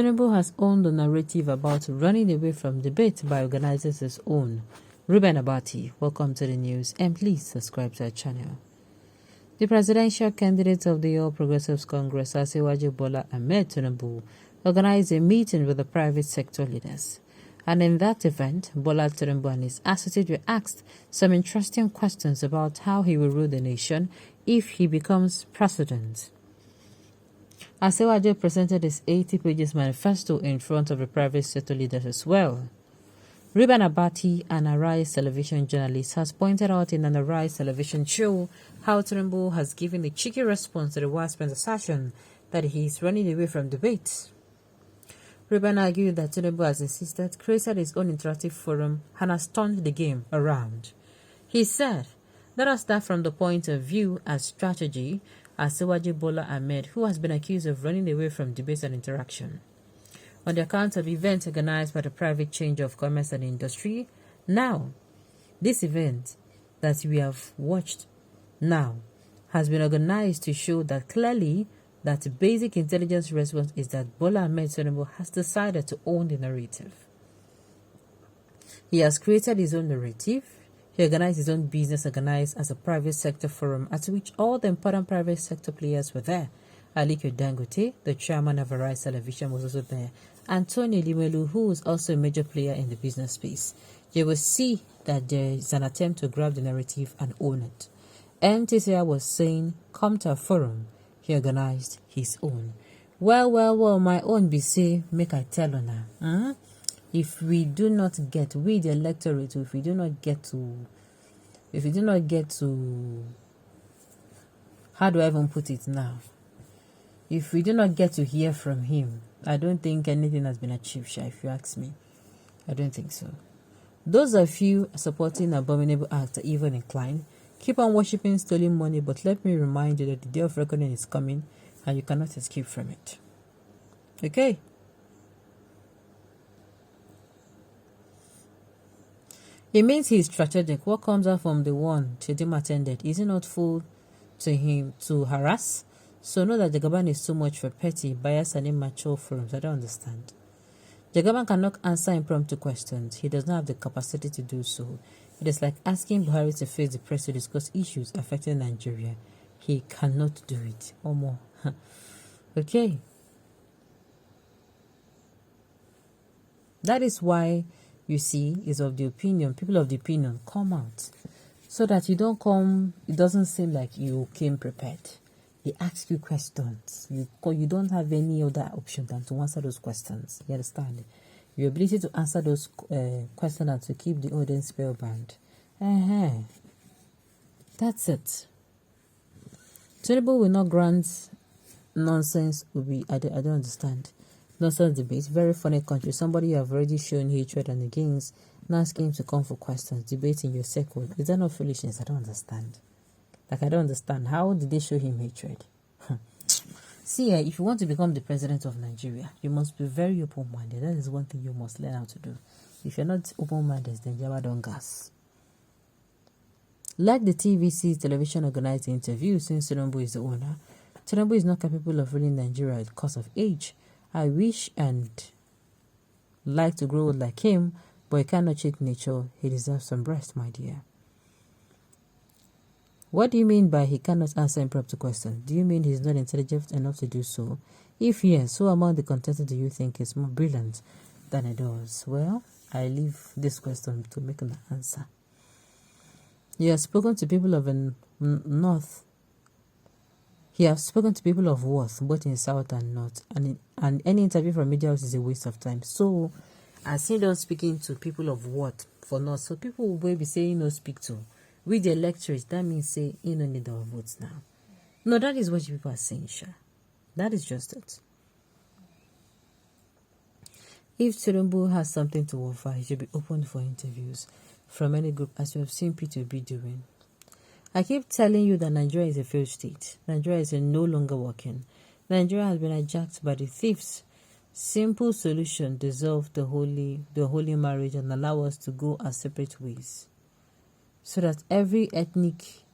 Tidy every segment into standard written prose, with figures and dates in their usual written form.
Tinubu has owned the narrative about running away from debate by organizing his own. Ruben Abati, welcome to the news, and please subscribe to our channel. The presidential candidate of the All Progressives Congress, Asiwaju Bola Ahmed Tinubu, organized a meeting with the private sector leaders. And in that event, Bola Tinubu and his associates were asked some interesting questions about how he will rule the nation if he becomes president. Asiwaju presented his 80 pages manifesto in front of the private sector leaders as well. Ruben Abati, an Arise television journalist, has pointed out in an Arise television show how Tinubu has given a cheeky response to the widespread assertion that he is running away from debate. Ruben argued that Tinubu has insisted, created his own interactive forum, and has turned the game around. He said, "Let us start from the point of view and strategy Asiwaju Bola Ahmed, who has been accused of running away from debate and interaction. On the account of events organized by the Private Chamber of Commerce and Industry, now, this event that we have watched now has been organized to show that clearly that the basic intelligence response is that Bola Ahmed Tinubu has decided to own the narrative. He has created his own narrative. He organized his own business organized as a private sector forum at which all the important private sector players were there. Aliko Dangote, the chairman of Arise Television, was also there. Antonio Limelu, who is also a major player in the business space. You will see that there is an attempt to grab the narrative and own it. MTCI was saying, come to a forum. He organized his own. Well, my own be say, make I tell you now. If we do not get, we the electorate, if we do not get to, how do I even put it now? If we do not get to hear from him, I don't think anything has been achieved, Sha, if you ask me. I don't think so. Those of you supporting abominable acts are even inclined. Keep on worshipping stolen money, but let me remind you that the day of reckoning is coming and you cannot escape from it. Okay? It means he is strategic. What comes out from the one Chedim attended, is it not full to him to harass? So know that Jagaban is too much for petty, biased and immature forums. I don't understand. Jagaban cannot answer impromptu questions. He does not have the capacity to do so. It is like asking Buhari to face the press to discuss issues affecting Nigeria. He cannot do it. Or more. Okay. That is why, you see, is of the opinion, people of the opinion, come out. So that you don't come, it doesn't seem like you came prepared. They ask you questions. You don't have any other option than to answer those questions. You understand? Your ability to answer those questions and to keep the audience spellbound. That's it. Tinubu will not grant nonsense. I don't understand. Nonsense debate. Very funny country. Somebody you have already shown hatred and against, now asking him to come for questions, debating your circle. Is that not foolishness? I don't understand. I don't understand. How did they show him hatred? See, if you want to become the president of Nigeria, you must be very open-minded. That is one thing you must learn how to do. If you're not open-minded, then Java don't gas. Like the TVC television organized the interview, since Tinubu is the owner, Tinubu is not capable of ruling Nigeria because of age. I wish and like to grow old like him, but he cannot cheat nature. He deserves some rest, my dear. What do you mean by he cannot answer impromptu questions? Do you mean he's not intelligent enough to do so? If yes, who among the contestants do you think is more brilliant than he does? Well, I leave this question to make an answer. You have spoken to people of the north. He has spoken to people of worth, both in south and north, and any interview from media is a waste of time. So, I see them speaking to people of worth for north. So people will be saying no speak to. With the electorate, that means say you don't need our votes now. No, that is what people are saying, Sha. That is just it. If Tinubu has something to offer, he should be open for interviews from any group, as you have seen P2B doing. I keep telling you that Nigeria is a failed state. Nigeria is no longer working. Nigeria has been hijacked by the thieves. Simple solution: dissolve the holy marriage and allow us to go our separate ways, so that every ethnic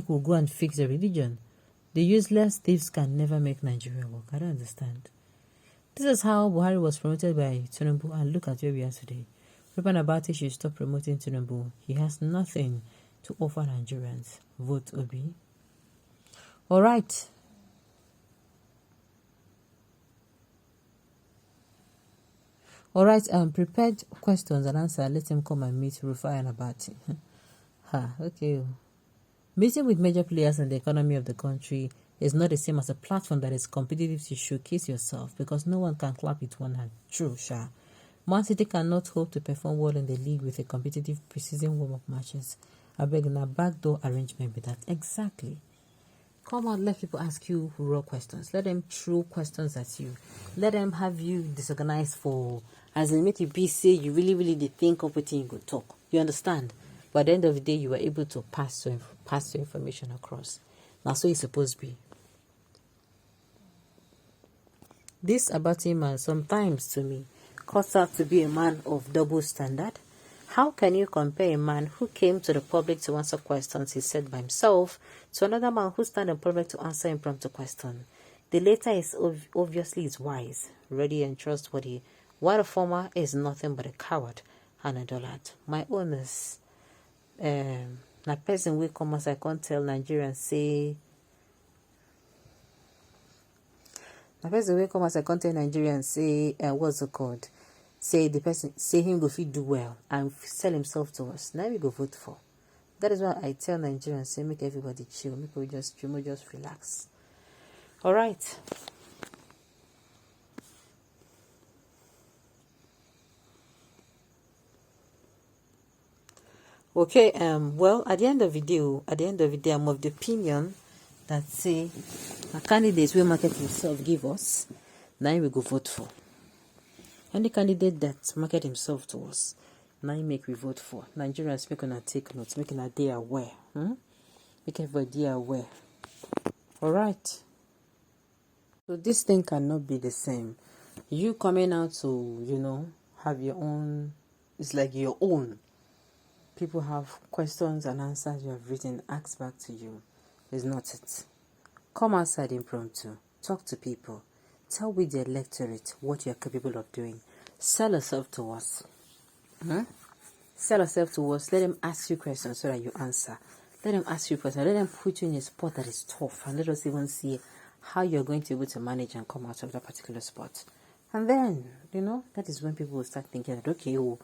will go and fix the religion. The useless thieves can never make Nigeria work. I don't understand. This is how Buhari was promoted by Tinubu, and look at where we are today. Ruben Abati should stop promoting Tinubu. He has nothing to offer Nigerians. Vote Obi. All right. All right, prepared questions and answers. Let him come and meet Rufai and Abati. Okay. Meeting with major players in the economy of the country is not the same as a platform that is competitive to showcase yourself, because no one can clap with one hand. True, Sha. Man City cannot hope to perform well in the league with a competitive preseason warm-up matches. I beg in a backdoor arrangement with that. Exactly. Come on, let people ask you raw questions. Let them throw questions at you. Let them have you disorganized for, as in make you be say you really did think of what you could talk. You understand? But at the end of the day, you were able to pass your information across. Now, so it's supposed to be. This Abati man sometimes to me cuts out to be a man of double standard. How can you compare a man who came to the public to answer questions he said by himself to another man who stand in public to answer impromptu questions? The latter is obviously wise, ready and trustworthy, while the former is nothing but a coward and a dullard. My own is na person will come as I can't tell Nigerians say. Na person will come as I can't tell Nigerians say what's it called? Say the person, say him go fit do well and sell himself to us. Now we go vote for. That is why I tell Nigerians, say make everybody chill, make we just chill, just relax. All right. Okay. Well, at the end of the day, I'm of the opinion that say a candidate will market himself give us. Now we go vote for. Any candidate that market himself to us, now make we vote for. Nigerians make una take notes, making a day aware. Make everybody aware. Alright. So this thing cannot be the same. You coming out to, have your own, it's like your own. People have questions and answers you have written, asked back to you. It's not it. Come outside impromptu. Talk to people. Tell with the electorate what you are capable of doing. Sell yourself to us. Sell yourself to us. Let them ask you questions so that you answer. Let them ask you questions. Let them put you in a spot that is tough. And let us even see how you're going to be able to manage and come out of that particular spot. And then, that is when people will start thinking that, okay, you're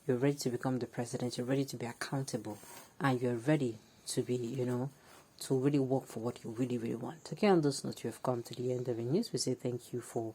ready to become the president. You're ready to be accountable. And you're ready to be, to really work for what you really want. Okay, on those notes, you have come to the end of the news. We say thank you for